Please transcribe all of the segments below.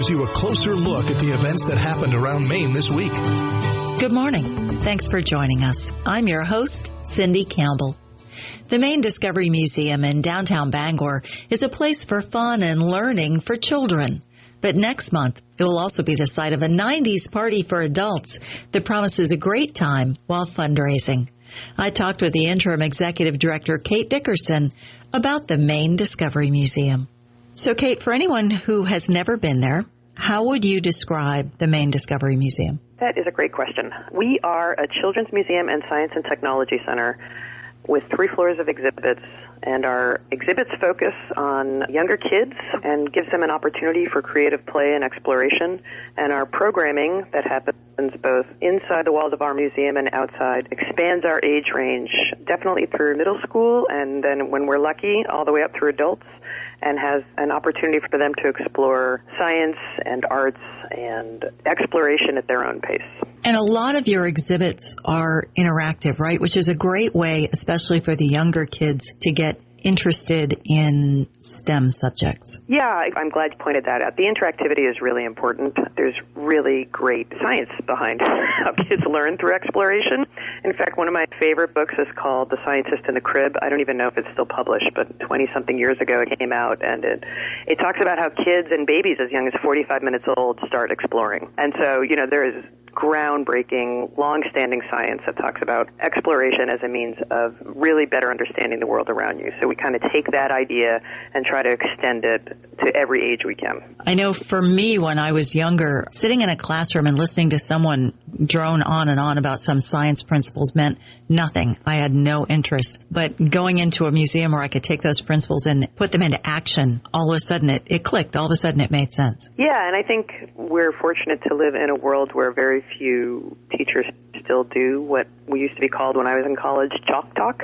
gives you a closer look at the events that happened around Maine this week. Good morning. Thanks for joining us. I'm your host, Cindy Campbell. The Maine Discovery Museum in downtown Bangor is a place for fun and learning for children. But next month, it will also be the site of a 90's party for adults that promises a great time while fundraising. I talked with the interim executive director, Kate Dickerson, about the Maine Discovery Museum. So, Kate, for anyone who has never been there, how would you describe the Maine Discovery Museum? That is a great question. We are a children's museum and science and technology center with 3 floors of exhibits, and our exhibits focus on younger kids and gives them an opportunity for creative play and exploration, and our programming that happens both inside the walls of our museum and outside expands our age range, definitely through middle school, and then when we're lucky, all the way up through adults, and has an opportunity for them to explore science and arts and exploration at their own pace. And a lot of your exhibits are interactive, right? Which is a great way, especially for the younger kids, to get interested in STEM subjects. Yeah, I'm glad you pointed that out. The interactivity is really important. There's really great science behind how kids learn through exploration. In fact, one of my favorite books is called The Scientist in the Crib. I don't even know if it's still published, but 20-something years ago it came out, and it talks about how kids and babies as young as 45 minutes old start exploring. And so, there is groundbreaking, long-standing science that talks about exploration as a means of really better understanding the world around you. So we kind of take that idea and try to extend it to every age we can. I know for me, when I was younger, sitting in a classroom and listening to someone drone on and on about some science principles meant nothing. I had no interest. But going into a museum where I could take those principles and put them into action, all of a sudden it clicked. All of a sudden it made sense. Yeah, and I think we're fortunate to live in a world where very few teachers still do what we used to be called when I was in college, chalk talk.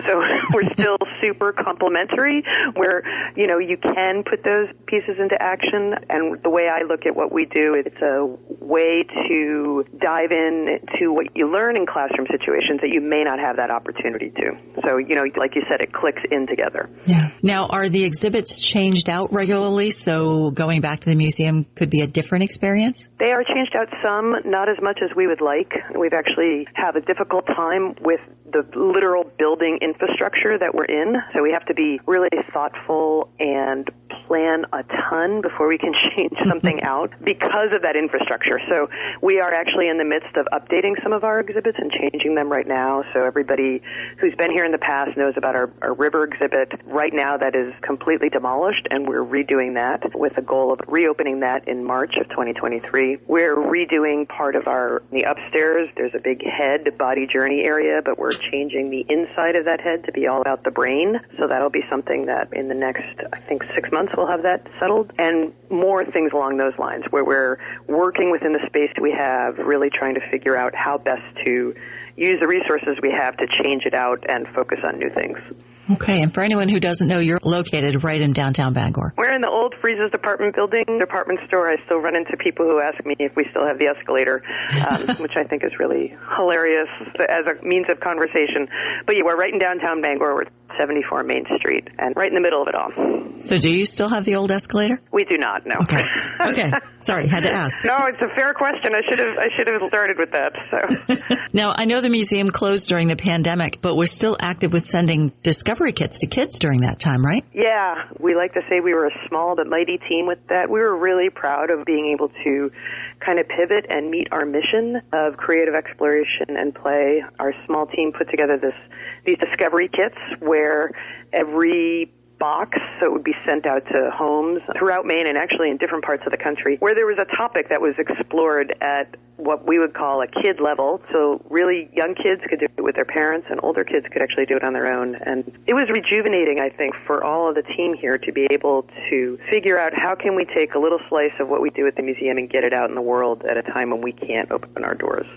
So we're still super complimentary where, you can put those pieces into action. And the way I look at what we do, it's a way to dive in to what you learn in classroom situations that you may not have that opportunity to. So, like you said, it clicks in together. Yeah. Now, are the exhibits changed out regularly? So going back to the museum could be a different experience? They are changed out some, not as much as we would like. We've actually have a difficult time with the literal building infrastructure that we're in. So we have to be really thoughtful and plan a ton before we can change something out because of that infrastructure. So we are actually in the midst of updating some of our exhibits and changing them right now. So everybody who's been here in the past knows about our river exhibit. Right now that is completely demolished, and we're redoing that with the goal of reopening that in March of 2023. We're redoing part of the upstairs. There's a big head body journey area, but we're changing the inside of that head to be all about the brain. So that'll be something that in the next, I think, 6 months we'll have that settled, and more things along those lines where we're working within the space we have, really trying to figure out how best to use the resources we have to change it out and focus on new things. Okay, and for anyone who doesn't know, you're located right in downtown Bangor. We're in the old Freeze's department building, department store. I still run into people who ask me if we still have the escalator, which I think is really hilarious as a means of conversation. But yeah, we're right in downtown Bangor. We're 74 Main Street, and right in the middle of it all. So do you still have the old escalator? We do not, no. Okay. Sorry, had to ask. No, it's a fair question. I should have started with that. So Now, I know the museum closed during the pandemic, but we're still active with sending discovery kits to kids during that time, right? Yeah, we like to say we were a small but mighty team with that. We were really proud of being able to kind of pivot and meet our mission of creative exploration and play. Our small team put together these discovery kits where every box, so it would be sent out to homes throughout Maine and actually in different parts of the country, where there was a topic that was explored at what we would call a kid level. So really young kids could do it with their parents, and older kids could actually do it on their own. And it was rejuvenating, I think, for all of the team here to be able to figure out how can we take a little slice of what we do at the museum and get it out in the world at a time when we can't open our doors.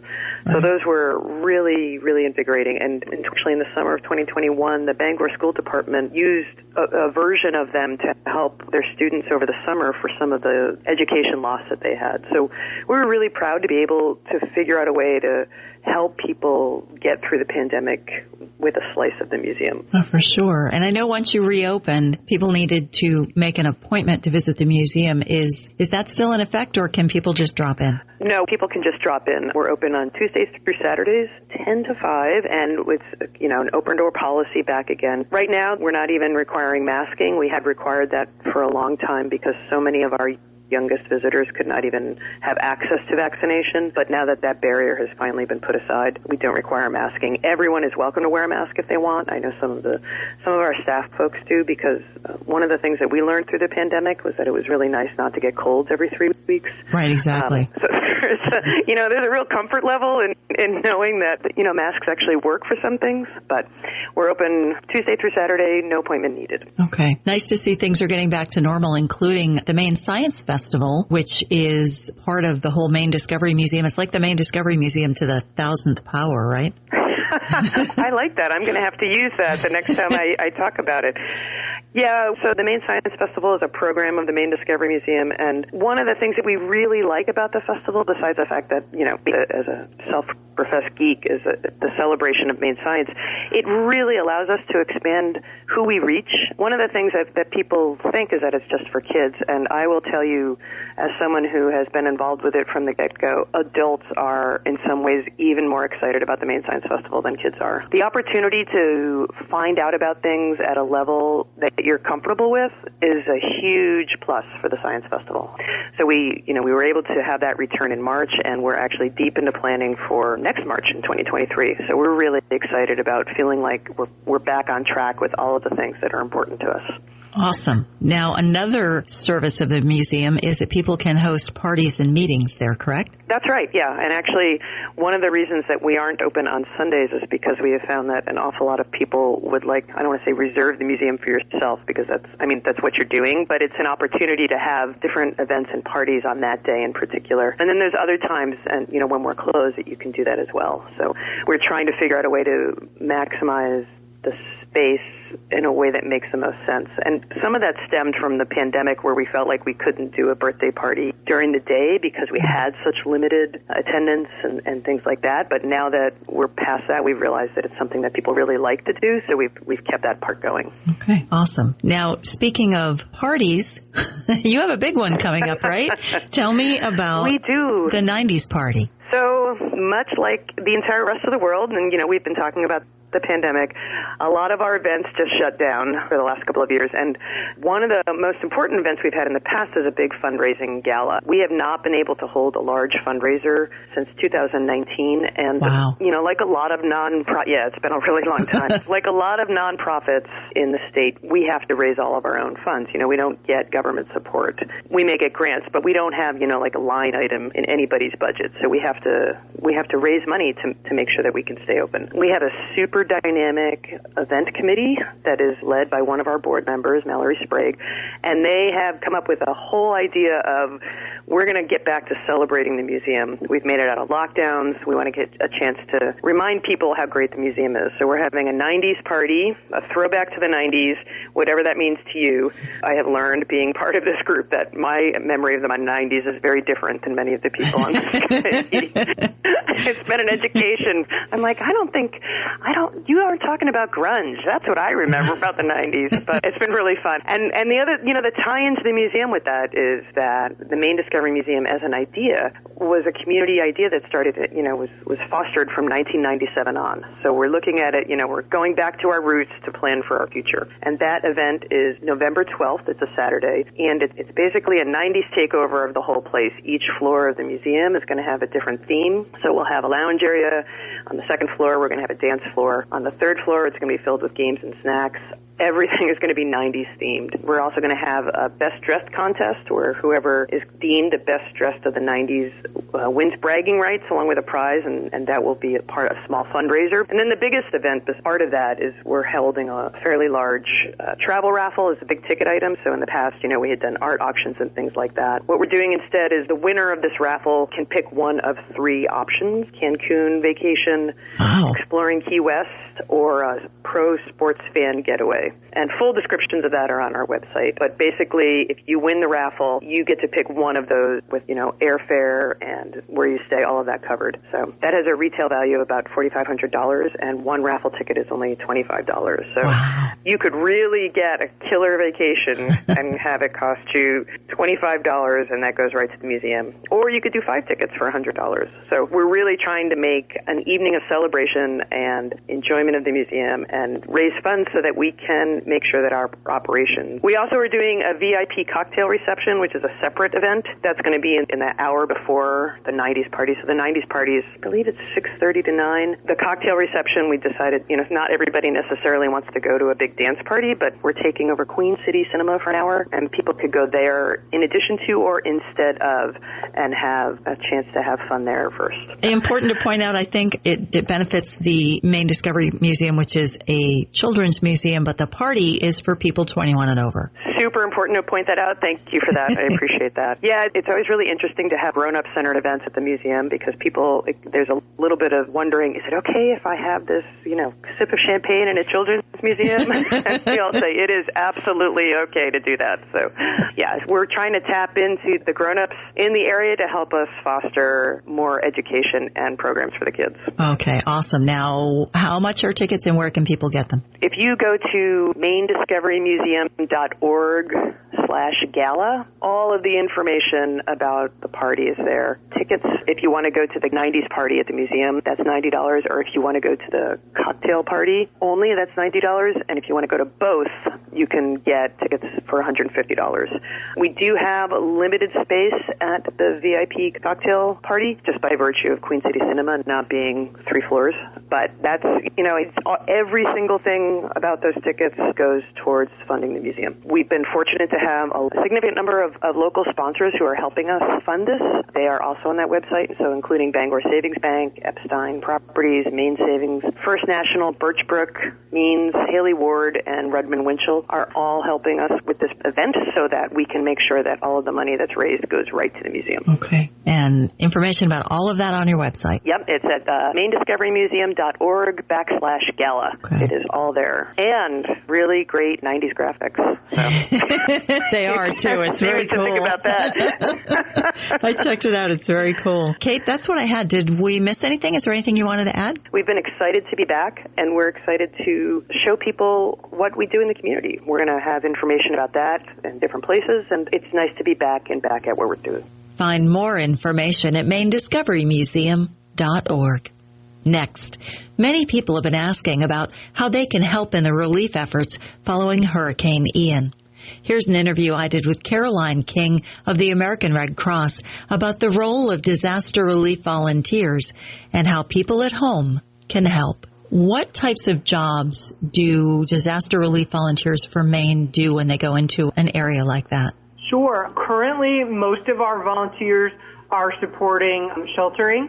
So those were really, really invigorating. And actually in the summer of 2021, the Bangor School Department used a version of them to help their students over the summer for some of the education loss that they had. So we were really proud to be able able to figure out a way to help people get through the pandemic with a slice of the museum. Oh, for sure. And I know once you reopened, people needed to make an appointment to visit the museum. Is that still in effect, or can people just drop in? No, people can just drop in. We're open on Tuesdays through Saturdays, 10 to 5, and with, an open door policy back again. Right now, we're not even requiring masking. We had required that for a long time because so many of our youngest visitors could not even have access to vaccination. But now that that barrier has finally been put aside, we don't require masking. Everyone is welcome to wear a mask if they want. I know some of our staff folks do, because one of the things that we learned through the pandemic was that it was really nice not to get colds every 3 weeks. Right, exactly. So there's a real comfort level in knowing that, masks actually work for some things. But we're open Tuesday through Saturday, no appointment needed. Okay. Nice to see things are getting back to normal, including the Maine Science Festival, which is part of the whole Maine Discovery Museum. It's like the Maine Discovery Museum to the 1,000th power, right? I like that. I'm going to have to use that the next time I talk about it. Yeah, so the Maine Science Festival is a program of the Maine Discovery Museum, and one of the things that we really like about the festival, besides the fact that, as a self-professed geek, is the celebration of Maine science, it really allows us to expand who we reach. One of the things that people think is that it's just for kids, and I will tell you, as someone who has been involved with it from the get-go, adults are in some ways even more excited about the Maine Science Festival than kids are. The opportunity to find out about things at a level that you're comfortable with is a huge plus for the Science Festival. So we were able to have that return in March, and we're actually deep into planning for next March in 2023. So we're really excited about feeling like we're back on track with all of the things that are important to us. Awesome. Now, another service of the museum is that people can host parties and meetings there, correct? That's right, yeah. And actually, one of the reasons that we aren't open on Sundays is because we have found that an awful lot of people would I don't want to say reserve the museum for yourself, because that's what you're doing, but it's an opportunity to have different events and parties on that day in particular. And then there's other times, and when we're closed, that you can do that as well. So we're trying to figure out a way to maximize the space in a way that makes the most sense. And some of that stemmed from the pandemic, where we felt like we couldn't do a birthday party during the day because we had such limited attendance and things like that. But now that we're past that, we've realized that it's something that people really like to do, so we've kept that part going. Okay, awesome. Now, speaking of parties, you have a big one coming up, right? Tell me about We do. The 90's party. So much like the entire rest of the world, and we've been talking about the pandemic, a lot of our events just shut down for the last couple of years. And one of the most important events we've had in the past is a big fundraising gala. We have not been able to hold a large fundraiser since 2019. And, wow. Like a lot of it's been a really long time. Like a lot of nonprofits in the state, we have to raise all of our own funds. We don't get government support. We may get grants, but we don't have, like a line item in anybody's budget. So we have to raise money to make sure that we can stay open. We have a super dynamic event committee that is led by one of our board members, Mallory Sprague, and they have come up with a whole idea of we're going to get back to celebrating the museum. We've made it out of lockdowns. We want to get a chance to remind people how great the museum is. So we're having a 90's party, a throwback to the 90's, whatever that means to you. I have learned, being part of this group, that my memory of the 90's is very different than many of the people on this committee. It's been an education. I'm like, you are talking about grunge. That's what I remember about the 90's, but it's been really fun. And the other, the tie-in to the museum with that is that the Maine Discovery Museum as an idea was a community idea that started, was fostered from 1997 on. So we're looking at it, we're going back to our roots to plan for our future. And that event is November 12th. It's a Saturday. And it's basically a 90's takeover of the whole place. Each floor of the museum is going to have a different theme. So we'll have a lounge area. On the second floor, we're going to have a dance floor. On the third floor, it's going to be filled with games and snacks. Everything is going to be 90's themed. We're also going to have a best dressed contest where whoever is deemed the best dressed of the 90's wins bragging rights along with a prize, and that will be a small fundraiser. And then the biggest event as part of that is we're holding a fairly large travel raffle as a big ticket item. So in the past, we had done art auctions and things like that. What we're doing instead is the winner of this raffle can pick one of 3 options: Cancun vacation, wow, exploring Key West, or a pro sports fan getaway. And full descriptions of that are on our website. But basically, if you win the raffle, you get to pick one of those with, airfare and where you stay, all of that covered. So that has a retail value of about $4,500, and one raffle ticket is only $25. So wow. You could really get a killer vacation and have it cost you $25, and that goes right to the museum. Or you could do 5 tickets for $100. So we're really trying to make an evening of celebration and enjoyment of the museum and raise funds so that we can make sure that our operation. We also are doing a VIP cocktail reception, which is a separate event. That's going to be in the hour before the 90s party. So the 90s party is, I believe it's 6:30 to 9. The cocktail reception, we decided, not everybody necessarily wants to go to a big dance party, but we're taking over Queen City Cinema for an hour, and people could go there in addition to or instead of and have a chance to have fun there first. Important to point out, I think it benefits the Maine Discovery Museum, which is a children's museum, but the party is for people 21 and over. Super important to point that out. Thank you for that. I appreciate that. Yeah, it's always really interesting to have grown-up centered events at the museum because there's a little bit of wondering, is it okay if I have this, sip of champagne in a children's museum? And we all say it is absolutely okay to do that. So, yeah, we're trying to tap into the grown-ups in the area to help us foster more education and programs for the kids. Okay, awesome. Now, how much are tickets and where can people get them? If you go to mainediscoverymuseum.org/gala, all of the information about the party is there. Tickets, if you want to go to the 90s party at the museum, that's $90. Or if you want to go to the cocktail party only, that's $90. And if you want to go to both, you can get tickets for $150. We do have a limited space at the VIP cocktail party, just by virtue of Queen City Cinema not being 3 floors. But that's, every single thing about those tickets goes towards funding the museum. We've been fortunate to have a significant number of local sponsors who are helping us fund this. They are also on that website, so including Bangor Savings Bank, Epstein Properties, Maine Savings, First National, Birchbrook, Means, Haley Ward, and Rudman Winchell are all helping us with this event so that we can make sure that all of the money that's raised goes right to the museum. Okay. And information about all of that on your website? Yep. It's at mainediscoverymuseum.org/gala. Okay. It is all there. And really great 90s graphics. So. They are, too. It's very cool. Think about that. I checked it out. It's very cool. Kate, that's what I had. Did we miss anything? Is there anything you wanted to add? We've been excited to be back, and we're excited to show people what we do in the community. We're going to have information about that in different places, and it's nice to be back and back at what we're doing. Find more information at mainediscoverymuseum.org. Next, many people have been asking about how they can help in the relief efforts following Hurricane Ian. Here's an interview I did with Caroline King of the American Red Cross about the role of disaster relief volunteers and how people at home can help. What types of jobs do disaster relief volunteers for Maine do when they go into an area like that? Sure. Currently, most of our volunteers are supporting sheltering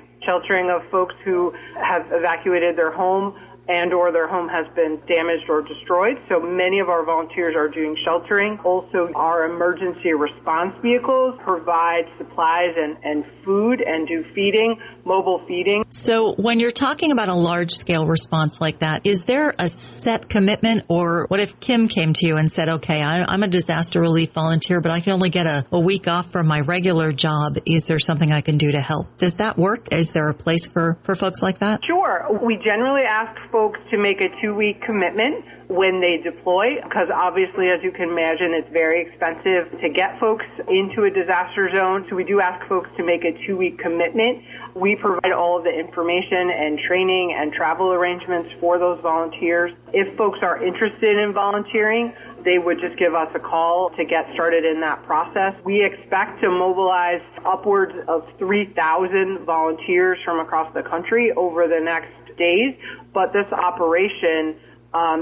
of folks who have evacuated their home and or their home has been damaged or destroyed. So many of our volunteers are doing sheltering. Also, our emergency response vehicles provide supplies and food and do feeding, mobile feeding. So when you're talking about a large-scale response like that, is there a set commitment? Or what if Kim came to you and said, okay, I'm a disaster relief volunteer, but I can only get a week off from my regular job. Is there something I can do to help? Does that work? Is there a place for folks like that? Sure. We generally ask folks to make a 2-week commitment when they deploy, because obviously, as you can imagine, it's very expensive to get folks into a disaster zone. So we do ask folks to make a 2-week commitment. We provide all of the information and training and travel arrangements for those volunteers. If folks are interested in volunteering, they would just give us a call to get started in that process. We expect to mobilize upwards of 3,000 volunteers from across the country over the next days, but this operation,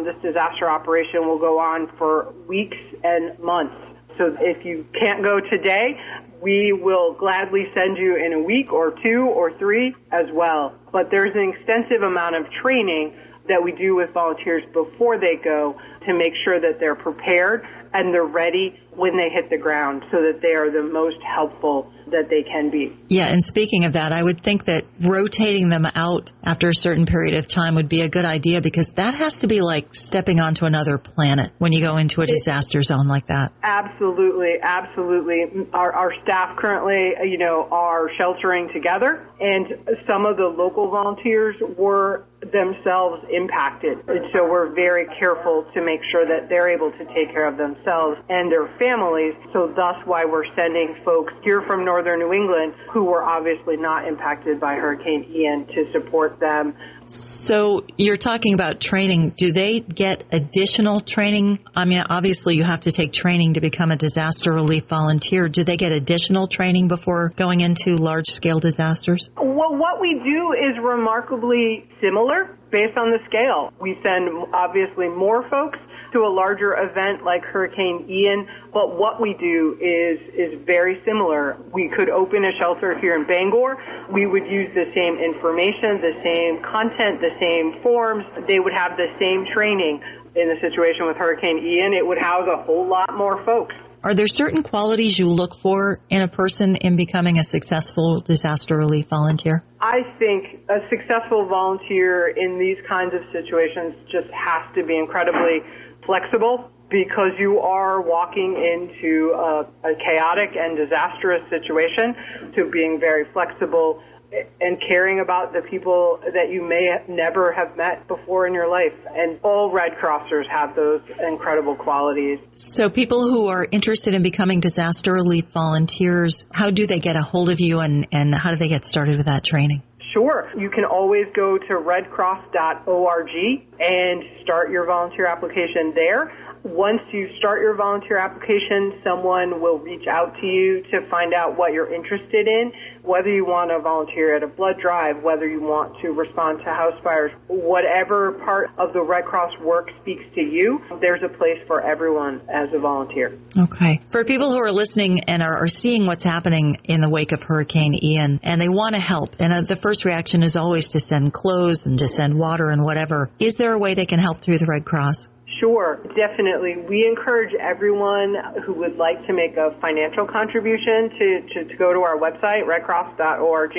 this disaster operation, will go on for weeks and months. So if you can't go today, we will gladly send you in a week or 2 or 3 as well. But there's an extensive amount of training that we do with volunteers before they go to make sure that they're prepared and they're ready when they hit the ground so that they are the most helpful that they can be. Yeah, and speaking of that, I would think that rotating them out after a certain period of time would be a good idea, because that has to be like stepping onto another planet when you go into a disaster zone like that. Absolutely, absolutely. Our staff currently, are sheltering together, and some of the local volunteers were themselves impacted. And so we're very careful to make sure that they're able to take care of themselves and their families. So thus why we're sending folks here from northern New England who were obviously not impacted by Hurricane Ian to support them. So you're talking about training. Do they get additional training? I mean, obviously you have to take training to become a disaster relief volunteer. Do they get additional training before going into large-scale disasters? Well, what we do is remarkably similar based on the scale. We send obviously more folks to a larger event like Hurricane Ian, but what we do is very similar. We could open a shelter here in Bangor. We would use the same information, the same content, the same forms. They would have the same training. In the situation with Hurricane Ian, it would house a whole lot more folks. Are there certain qualities you look for in a person in becoming a successful disaster relief volunteer? I think a successful volunteer in these kinds of situations just has to be incredibly flexible, because you are walking into a chaotic and disastrous situation, to being very flexible and caring about the people that you may never have met before in your life. And all Red Crossers have those incredible qualities. So people who are interested in becoming disaster relief volunteers, how do they get a hold of you, and how do they get started with that training? Sure. You can always go to redcross.org and start your volunteer application there. Once you start your volunteer application, someone will reach out to you to find out what you're interested in, whether you want to volunteer at a blood drive, whether you want to respond to house fires, whatever part of the Red Cross work speaks to you, there's a place for everyone as a volunteer. Okay. For people who are listening and are seeing what's happening in the wake of Hurricane Ian, and they want to help, and the first reaction is always to send clothes and to send water and whatever, is there a way they can help through the Red Cross? Sure, definitely. We encourage everyone who would like to make a financial contribution to go to our website, redcross.org.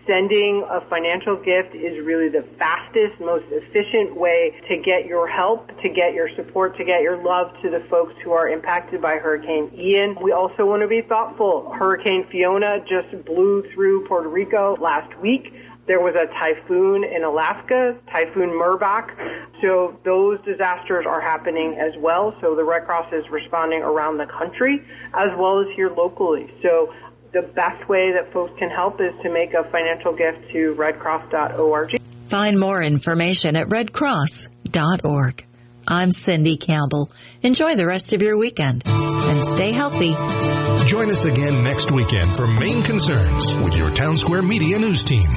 Sending a financial gift is really the fastest, most efficient way to get your help, to get your support, to get your love to the folks who are impacted by Hurricane Ian. We also want to be thoughtful. Hurricane Fiona just blew through Puerto Rico last week. There was a typhoon in Alaska, Typhoon Merbach. So those disasters are happening as well. So the Red Cross is responding around the country as well as here locally. So the best way that folks can help is to make a financial gift to redcross.org. Find more information at redcross.org. I'm Cindy Campbell. Enjoy the rest of your weekend and stay healthy. Join us again next weekend for Maine Concerns with your Town Square Media News Team.